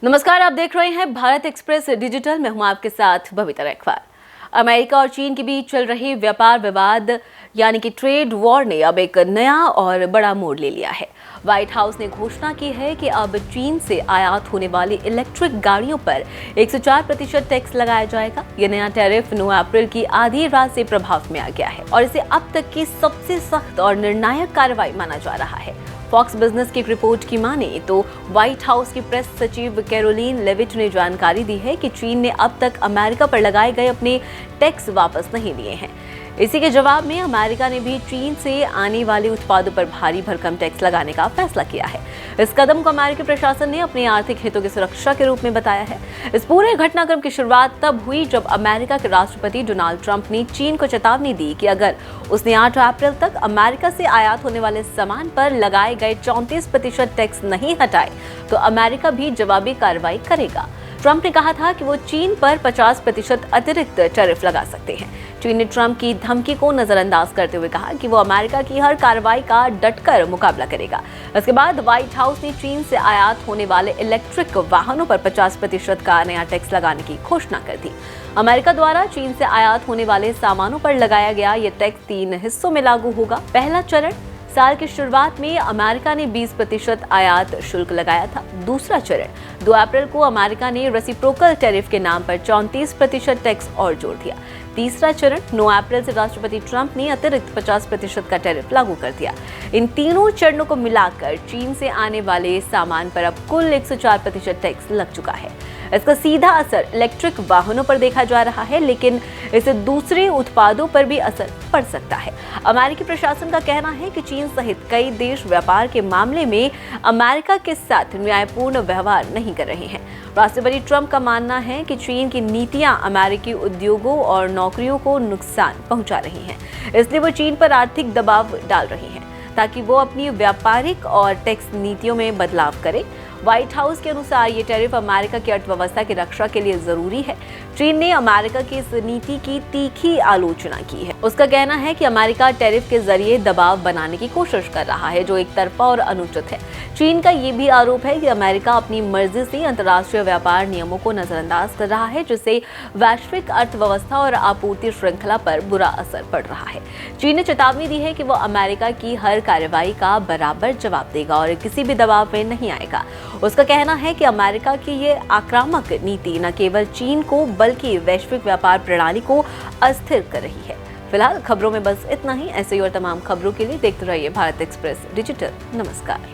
नमस्कार, आप देख रहे हैं भारत एक्सप्रेस डिजिटल में हूं आपके साथ बबीता रखवार। अमेरिका और चीन के बीच चल रहे व्यापार विवाद यानी कि ट्रेड वॉर ने अब एक नया और बड़ा मोड़ ले लिया है। व्हाइट हाउस ने घोषणा की है कि अब चीन से आयात होने वाली इलेक्ट्रिक गाड़ियों पर 104% टैक्स लगाया जाएगा। यह नया टैरिफ 9 अप्रैल की आधी रात से प्रभाव में आ गया है और इसे अब तक की सबसे सख्त और निर्णायक कार्रवाई माना जा रहा है। फॉक्स बिजनेस की एक रिपोर्ट की माने तो व्हाइट हाउस की प्रेस सचिव कैरोलीन लेविट ने जानकारी दी है कि चीन ने अब तक अमेरिका पर लगाए गए अपने टैक्स वापस नहीं लिए हैं। इसी के जवाब में अमेरिका ने भी चीन से आने वाले उत्पादों पर भारी भरकम टैक्स लगाने का फैसला किया है। इस कदम को अमेरिकी प्रशासन ने अपने आर्थिक हितों की सुरक्षा के रूप में बताया है। इस पूरे घटनाक्रम की शुरुआत तब हुई जब अमेरिका के राष्ट्रपति डोनाल्ड ट्रंप ने चीन को चेतावनी दी कि अगर उसने 8 अप्रैल तक अमेरिका से आयात होने वाले सामान पर लगाए गए 34% टैक्स नहीं हटाए तो अमेरिका भी जवाबी कार्रवाई करेगा। ट्रंप ने कहा था कि वो चीन पर 50% अतिरिक्त टैरिफ लगा सकते हैं। चीन ने ट्रंप की धमकी को नजरअंदाज करते हुए कहा कि वो अमेरिका की हर कार्रवाई का डटकर मुकाबला करेगा। इसके बाद व्हाइट हाउस ने चीन से आयात होने वाले इलेक्ट्रिक वाहनों पर 50% का नया टैक्स लगाने की घोषणा कर दी। अमेरिका द्वारा चीन से आयात होने वाले सामानों पर लगाया गया ये टैक्स 3 हिस्सों में लागू होगा। पहला चरण साल की शुरुआत में अमेरिका ने 20% आयात शुल्क लगाया था। दूसरा चरण 2 अप्रैल को अमेरिका ने रेसिप्रोकल टैरिफ के नाम पर 34% टैक्स और जोड़ दिया। तीसरा चरण 9 अप्रैल से राष्ट्रपति ट्रंप ने अतिरिक्त 50% का टैरिफ लागू कर दिया। इन तीनों चरणों को मिलाकर चीन से आने वाले सामान पर अब कुल 104% टैक्स लग चुका है। इसका सीधा असर इलेक्ट्रिक वाहनों पर देखा जा रहा है, लेकिन इससे दूसरे उत्पादों पर भी असर पड़ सकता है। अमेरिकी प्रशासन का कहना है कि चीन सहित कई देश व्यापार के मामले में अमेरिका के साथ न्यायपूर्ण व्यवहार नहीं कर रहे हैं। राष्ट्रपति ट्रंप का मानना है कि चीन की नीतियां अमेरिकी उद्योगों और नौकरियों को नुकसान पहुंचा रही हैं, इसलिए वो चीन पर आर्थिक दबाव डाल रही हैं ताकि वो अपनी व्यापारिक और टैक्स नीतियों में बदलाव करे। व्हाइट हाउस के अनुसार ये टैरिफ अमेरिका की अर्थव्यवस्था की रक्षा के लिए जरूरी है। चीन ने अमेरिका की इस नीति की तीखी आलोचना की है। उसका कहना है कि अमेरिका टैरिफ के जरिए दबाव बनाने की कोशिश कर रहा है, जो एक तरफा और अनुचित है। चीन का ये भी आरोप है कि अमेरिका अपनी मर्जी से अंतर्राष्ट्रीय व्यापार नियमों को नजरअंदाज कर रहा है, जिससे वैश्विक अर्थव्यवस्था और आपूर्ति श्रृंखला पर बुरा असर पड़ रहा है। चीन ने चेतावनी दी है कि वो अमेरिका की हर कार्रवाई का बराबर जवाब देगा और किसी भी दबाव में नहीं आएगा। उसका कहना है कि अमेरिका की ये आक्रामक नीति न केवल चीन को बल्कि वैश्विक व्यापार प्रणाली को अस्थिर कर रही है। फिलहाल खबरों में बस इतना ही। ऐसे ही और तमाम खबरों के लिए देखते रहिए भारत एक्सप्रेस डिजिटल। नमस्कार।